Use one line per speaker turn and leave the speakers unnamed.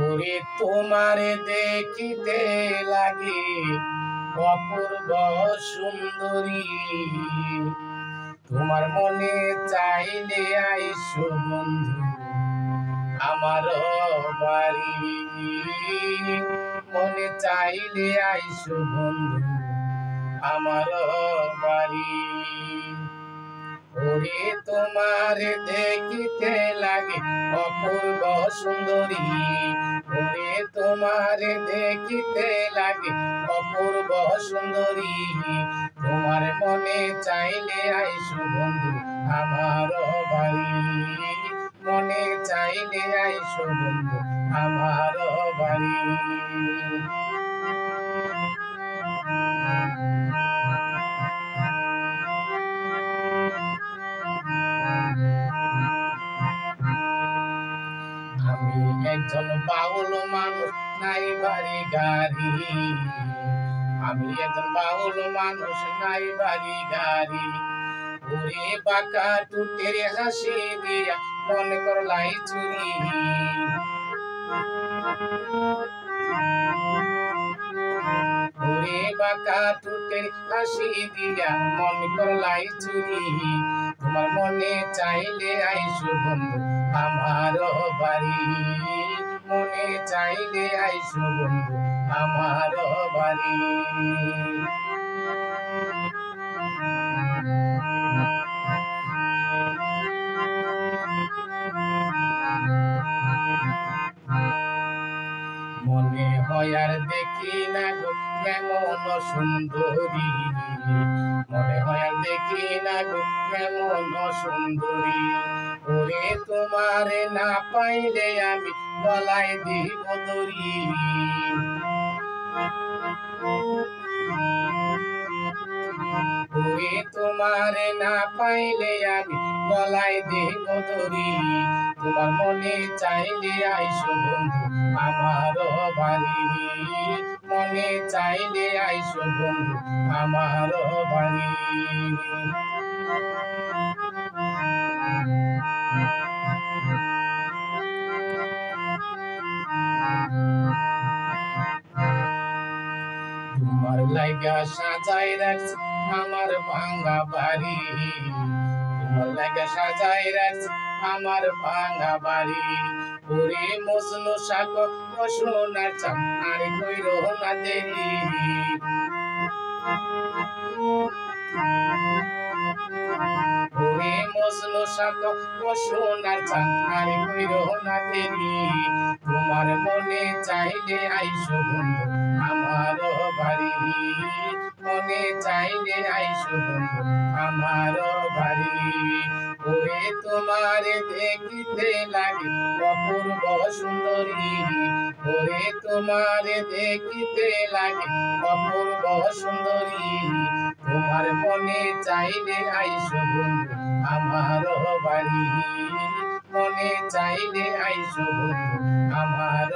ওরে তোমারে দেখিতে লাগে অপূর্ব সুন্দরী, তোমার মনে চাইলে আইসো বন্ধু আমার বাড়ি। মনে চাইলে আইসো বন্ধু আমার বাড়ি। ওরে তোমারে দেখিতে লাগে অপূর্ব সুন্দরী, ওরে তোমারে দেখিতে লাগে অপূর্ব সুন্দরী, তোমার মনে চাইলে আইসো বন্ধু আমার বাড়ি। মনে চাইলে আইসো বন্ধু আমার বাড়ি। আমি একজন বাউল মানুষ, নাই বাড়ি গাড়ি। আমি একজন বাউল মানুষ, নাই বাড়ি গাড়ি। ওরে বাঁকা টুটের হাসি দিয়া মন করলাই চুরি। ওরে বাঁকা টুটের হাসি দিয়া মন করলাই চুরি, তোমার মনে চাইলে আইসো বন্ধু আমার বাড়ি। মনে চাইলে আইসো বন্ধু আমার বাড়ি। মনে হয় আর দেখি না গো কেমন সুন্দরী, মনে হয় আর দেখি না গো কেমন সুন্দরী। ওরে তোমারে না পাইলে আমি গলায় দিব দড়ি। ওরে তোমারে না পাইলে আমি গলায় দেব দড়ি, তোমার মনে চাইলে আইসো বন্ধু আমার বাড়ি। মনে চাইলে আইসো বন্ধু আমার বাড়ি। তোমার লাইগা সাজাই রাখছি আমার ভাঙা বাড়ি। তোমার লাইগা সাজাই রাখছি আমার ভাঙা বাড়ি। ওরে মজনু শাক সোনার চাম আর কইরো না দেরি। ওরে মজনু শাক সোনার চাম আর কইরো না দেরি, তোমার মনে চাইলে আইসো বন্ধু আমার বাড়ি। মনে চাইলে আইসো বন্ধু আমার বাড়ি। ওরে তোমারে দেখিতে লাগে অপূর্ব সুন্দরী, ওরে তোমারে দেখিতে লাগে অপূর্ব সুন্দরী, তোমার মনে চাইলে আইসো বন্ধু আমার বাড়ি। মনে চাইলে আইসো বন্ধু আমার